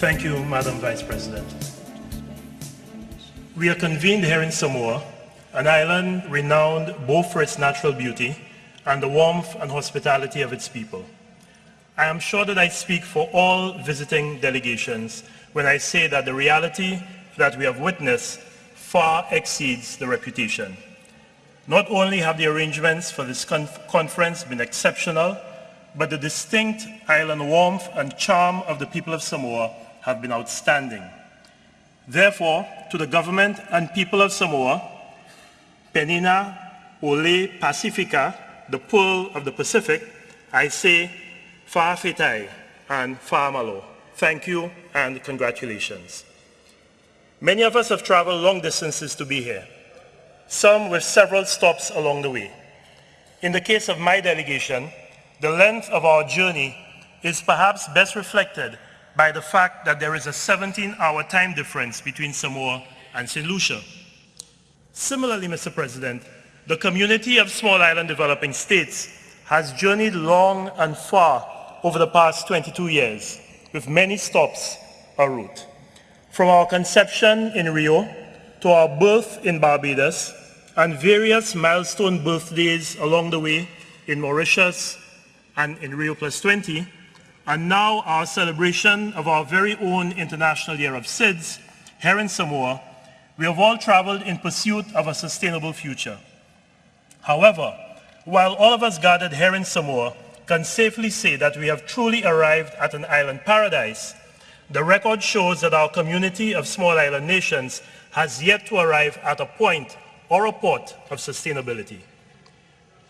Thank you, Madam Vice President. We are convened here in Samoa, an island renowned both for its natural beauty and the warmth and hospitality of its people. I am sure that I speak for all visiting delegations when I say that the reality that we have witnessed far exceeds the reputation. Not only have the arrangements for this conference been exceptional, but the distinct island warmth and charm of the people of Samoa have been outstanding. Therefore, to the government and people of Samoa, Penina Ole Pacifica, the Pearl of the Pacific, I say Fa'afetai and Fa'amalo. Thank you and congratulations. Many of us have traveled long distances to be here, some with several stops along the way. In the case of my delegation, the length of our journey is perhaps best reflected by the fact that there is a 17-hour time difference between Samoa and St. Lucia. Similarly, Mr. President, the community of small island developing states has journeyed long and far over the past 22 years, with many stops en route. From our conception in Rio to our birth in Barbados and various milestone birthdays along the way in Mauritius and in Rio +20, and now our celebration of our very own International Year of SIDS here in Samoa, we have all traveled in pursuit of a sustainable future. However, while all of us gathered here in Samoa can safely say that we have truly arrived at an island paradise, the record shows that our community of small island nations has yet to arrive at a point or a port of sustainability.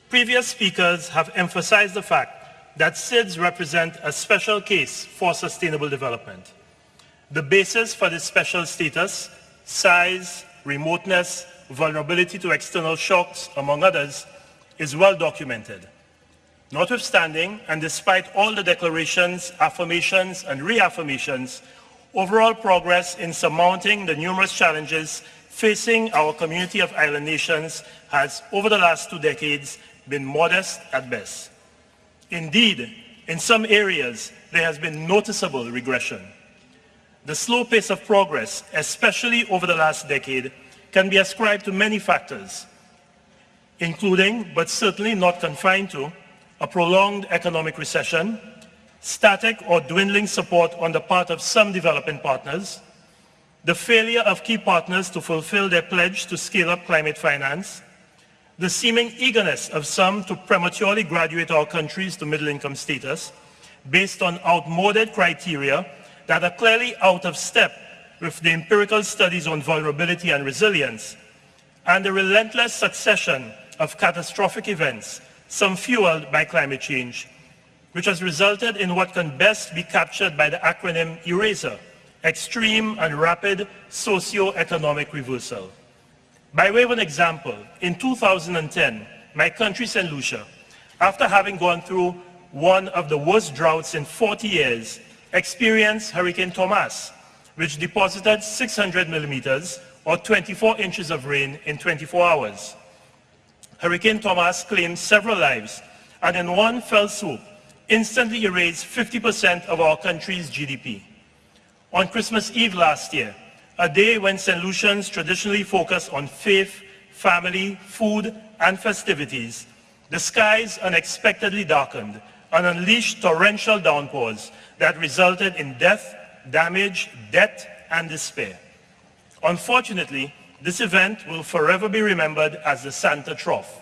Previous speakers have emphasized the fact that SIDS represent a special case for sustainable development. The basis for this special status, size, remoteness, vulnerability to external shocks, among others, is well documented. Notwithstanding, and despite all the declarations, affirmations, and reaffirmations, overall progress in surmounting the numerous challenges facing our community of island nations has, over the last 2 decades, been modest at best. Indeed, in some areas, there has been noticeable regression. The slow pace of progress, especially over the last decade, can be ascribed to many factors, including, but certainly not confined to, a prolonged economic recession, static or dwindling support on the part of some developing partners, the failure of key partners to fulfill their pledge to scale up climate finance, the seeming eagerness of some to prematurely graduate our countries to middle-income status based on outmoded criteria that are clearly out of step with the empirical studies on vulnerability and resilience, and the relentless succession of catastrophic events, some fueled by climate change, which has resulted in what can best be captured by the acronym ERASER, extreme and rapid socio-economic reversal. By way of an example, in 2010, my country, St. Lucia, after having gone through one of the worst droughts in 40 years, experienced Hurricane Thomas, which deposited 600 millimeters or 24 inches of rain in 24 hours. Hurricane Thomas claimed several lives and in one fell swoop instantly erased 50% of our country's GDP. On Christmas Eve last year, a day when St. Lucians traditionally focus on faith, family, food, and festivities, the skies unexpectedly darkened and unleashed torrential downpours that resulted in death, damage, debt, and despair. Unfortunately, this event will forever be remembered as the Santa Trough.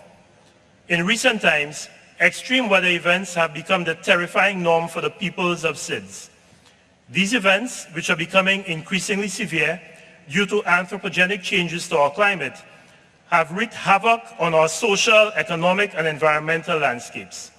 In recent times, extreme weather events have become the terrifying norm for the peoples of SIDS. These events, which are becoming increasingly severe due to anthropogenic changes to our climate, have wreaked havoc on our social, economic, and environmental landscapes.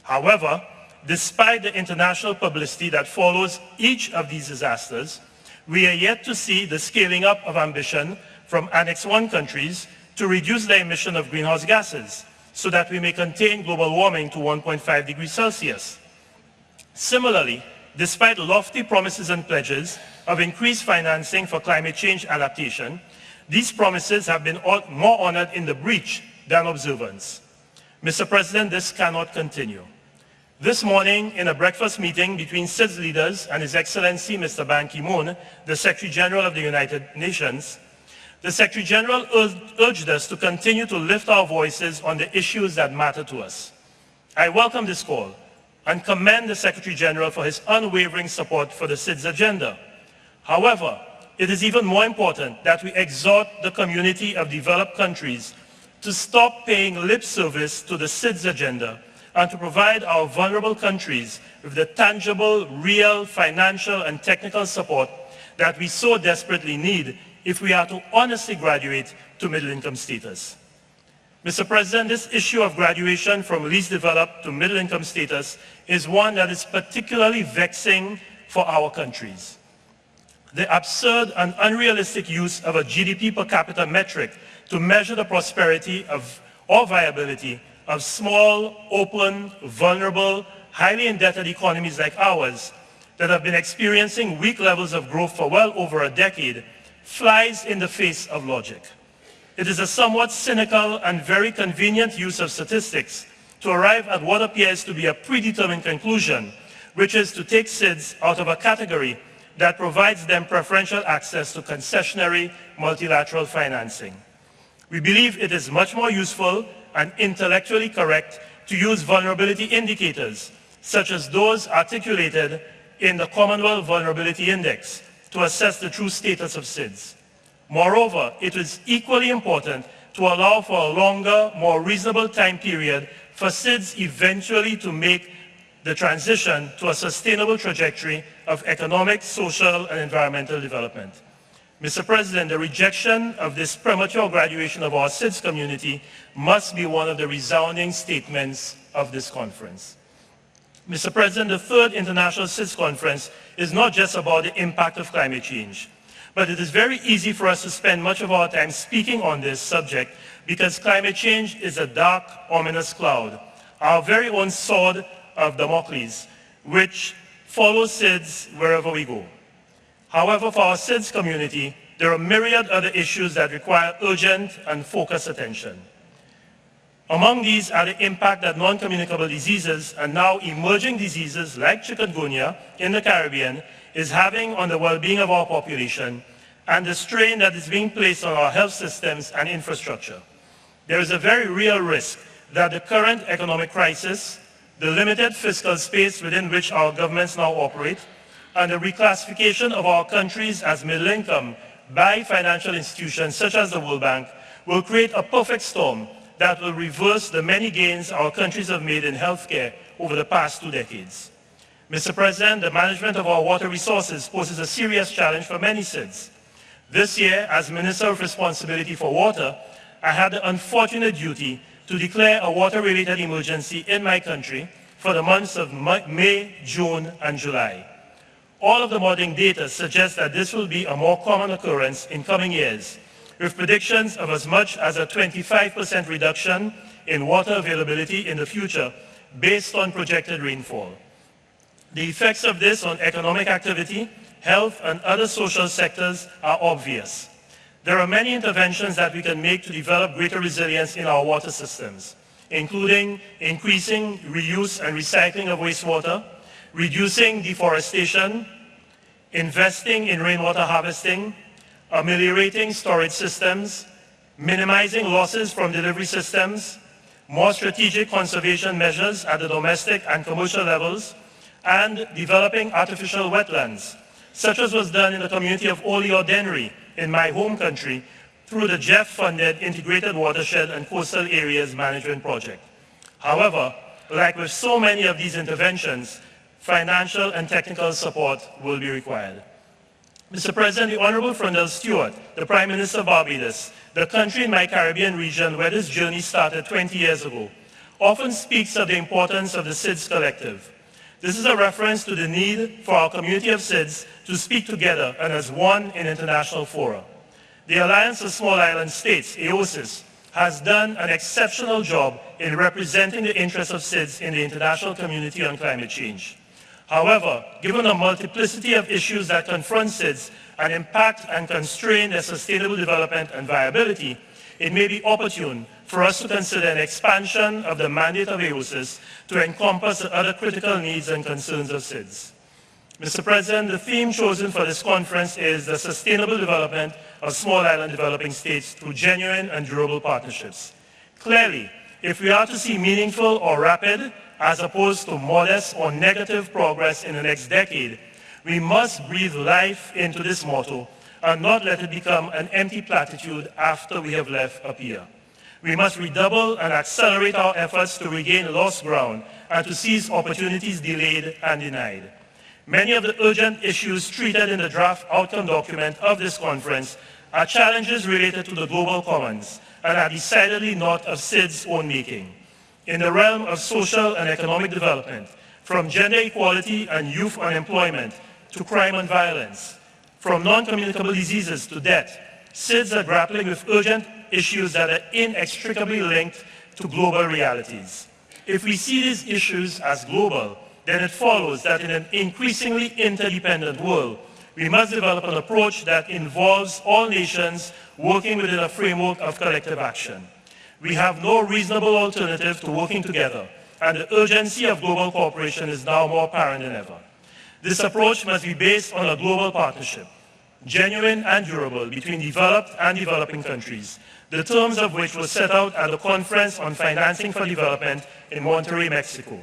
However, despite the international publicity that follows each of these disasters, we are yet to see the scaling up of ambition from Annex I countries to reduce their emission of greenhouse gases so that we may contain global warming to 1.5 degrees Celsius. Similarly, despite lofty promises and pledges of increased financing for climate change adaptation, these promises have been more honored in the breach than observance. Mr. President, this cannot continue. This morning, in a breakfast meeting between SIDS leaders and His Excellency Mr. Ban Ki-moon, the Secretary General of the United Nations, the Secretary General urged us to continue to lift our voices on the issues that matter to us. I welcome this call and commend the Secretary General for his unwavering support for the SIDS agenda. However, it is even more important that we exhort the community of developed countries to stop paying lip service to the SIDS agenda and to provide our vulnerable countries with the tangible, real, financial and technical support that we so desperately need if we are to honestly graduate to middle-income status. Mr. President, this issue of graduation from least developed to middle-income status is one that is particularly vexing for our countries. The absurd and unrealistic use of a GDP per capita metric to measure the prosperity or viability of small, open, vulnerable, highly indebted economies like ours that have been experiencing weak levels of growth for well over a decade flies in the face of logic. It is a somewhat cynical and very convenient use of statistics to arrive at what appears to be a predetermined conclusion, which is to take SIDS out of a category that provides them preferential access to concessionary multilateral financing. We believe it is much more useful and intellectually correct to use vulnerability indicators, such as those articulated in the Commonwealth Vulnerability Index, to assess the true status of SIDS. Moreover, it is equally important to allow for a longer, more reasonable time period for SIDS eventually to make the transition to a sustainable trajectory of economic, social, and environmental development. Mr. President, the rejection of this premature graduation of our SIDS community must be one of the resounding statements of this conference. Mr. President, the third International SIDS Conference is not just about the impact of climate change, but it is very easy for us to spend much of our time speaking on this subject because climate change is a dark, ominous cloud, our very own sword of Damocles, which follows SIDS wherever we go. However, for our SIDS community, there are myriad other issues that require urgent and focused attention. Among these are the impact that non-communicable diseases and now emerging diseases like chikungunya in the Caribbean is having on the well-being of our population and the strain that is being placed on our health systems and infrastructure. There is a very real risk that the current economic crisis, the limited fiscal space within which our governments now operate, and the reclassification of our countries as middle income by financial institutions such as the World Bank will create a perfect storm that will reverse the many gains our countries have made in healthcare over the past 2 decades. Mr. President, the management of our water resources poses a serious challenge for many SIDS. This year, as Minister of Responsibility for Water, I had the unfortunate duty to declare a water-related emergency in my country for the months of May, June, and July. All of the modeling data suggests that this will be a more common occurrence in coming years, with predictions of as much as a 25% reduction in water availability in the future based on projected rainfall. The effects of this on economic activity, health, and other social sectors are obvious. There are many interventions that we can make to develop greater resilience in our water systems, including increasing reuse and recycling of wastewater, reducing deforestation, investing in rainwater harvesting, ameliorating storage systems, minimizing losses from delivery systems, more strategic conservation measures at the domestic and commercial levels, and developing artificial wetlands, such as was done in the community of Oli-Denri in my home country through the JEF-funded Integrated Watershed and Coastal Areas Management Project. However, like with so many of these interventions, financial and technical support will be required. Mr. President, the Honorable Frondell Stewart, the Prime Minister of Barbados, the country in my Caribbean region where this journey started 20 years ago, often speaks of the importance of the SIDS collective. This is a reference to the need for our community of SIDS to speak together and as one in international fora. The Alliance of Small Island States, AOSIS, has done an exceptional job in representing the interests of SIDS in the international community on climate change. However, given the multiplicity of issues that confront SIDS and impact and constrain their sustainable development and viability, it may be opportune for us to consider an expansion of the mandate of AOSIS to encompass the other critical needs and concerns of SIDS. Mr. President, the theme chosen for this conference is the sustainable development of small island developing states through genuine and durable partnerships. Clearly, if we are to see meaningful or rapid, as opposed to modest or negative progress in the next decade, we must breathe life into this motto and not let it become an empty platitude after we have left up here. We must redouble and accelerate our efforts to regain lost ground and to seize opportunities delayed and denied. Many of the urgent issues treated in the draft outcome document of this conference are challenges related to the global commons and are decidedly not of SIDS' own making. In the realm of social and economic development, from gender equality and youth unemployment to crime and violence, from non-communicable diseases to death, SIDS are grappling with urgent issues that are inextricably linked to global realities. If we see these issues as global, then it follows that in an increasingly interdependent world, we must develop an approach that involves all nations working within a framework of collective action. We have no reasonable alternative to working together, and the urgency of global cooperation is now more apparent than ever. This approach must be based on a global partnership, genuine and durable, between developed and developing countries, the terms of which were set out at the Conference on Financing for Development in Monterrey, Mexico.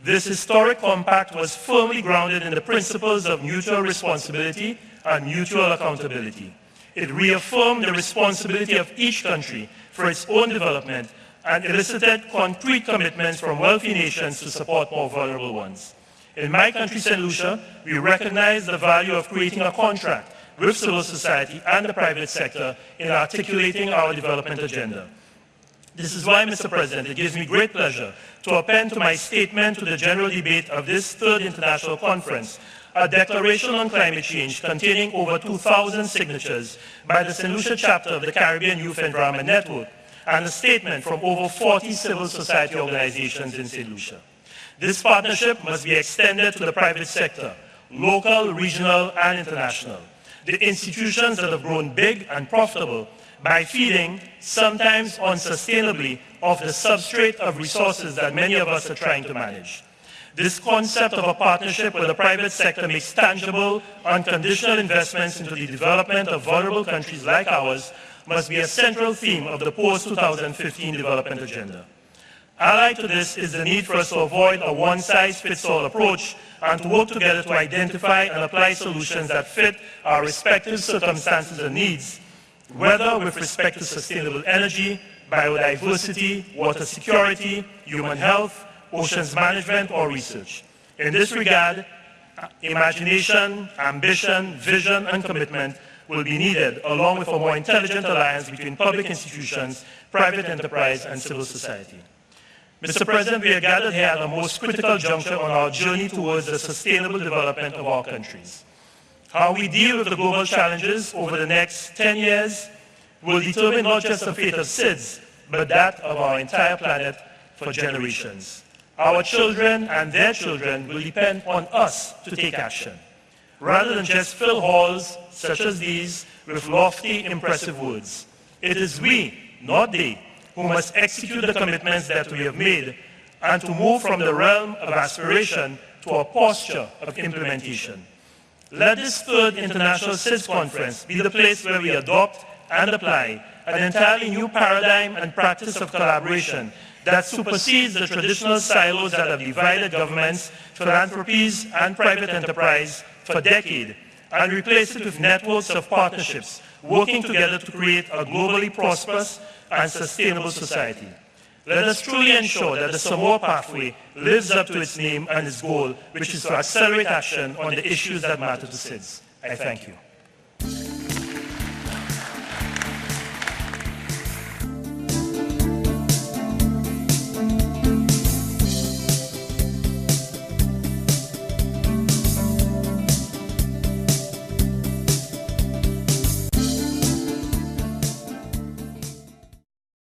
This historic compact was firmly grounded in the principles of mutual responsibility and mutual accountability. It reaffirmed the responsibility of each country for its own development and elicited concrete commitments from wealthy nations to support more vulnerable ones. In my country, St. Lucia, we recognize the value of creating a contract with civil society and the private sector in articulating our development agenda. This is why, Mr. President, it gives me great pleasure to append to my statement to the general debate of this third international conference a declaration on climate change containing over 2,000 signatures by the St. Lucia chapter of the Caribbean Youth Environment Network and a statement from over 40 civil society organizations in St. Lucia. This partnership must be extended to the private sector, local, regional, and international. The institutions that have grown big and profitable by feeding, sometimes unsustainably, off the substrate of resources that many of us are trying to manage. This concept of a partnership where the private sector makes tangible, unconditional investments into the development of vulnerable countries like ours must be a central theme of the post-2015 development agenda. Allied to this is the need for us to avoid a one-size-fits-all approach and to work together to identify and apply solutions that fit our respective circumstances and needs, whether with respect to sustainable energy, biodiversity, water security, human health, oceans management, or research. In this regard, imagination, ambition, vision, and commitment will be needed, along with a more intelligent alliance between public institutions, private enterprise, and civil society. Mr. President, we are gathered here at the most critical juncture on our journey towards the sustainable development of our countries. How we deal with the global challenges over the next 10 years will determine not just the fate of SIDS, but that of our entire planet for generations. Our children and their children will depend on us to take action, rather than just fill halls such as these with lofty, impressive words. It is we, not they, who must execute the commitments that we have made and to move from the realm of aspiration to a posture of implementation. Let this third International SIDS Conference be the place where we adopt and apply an entirely new paradigm and practice of collaboration that supersedes the traditional silos that have divided governments, philanthropies, and private enterprise for decades, and replace it with networks of partnerships working together to create a globally prosperous and sustainable society. Let us truly ensure that the Samoa pathway lives up to its name and its goal, which is to accelerate action on the issues that matter to SIDS. I thank you.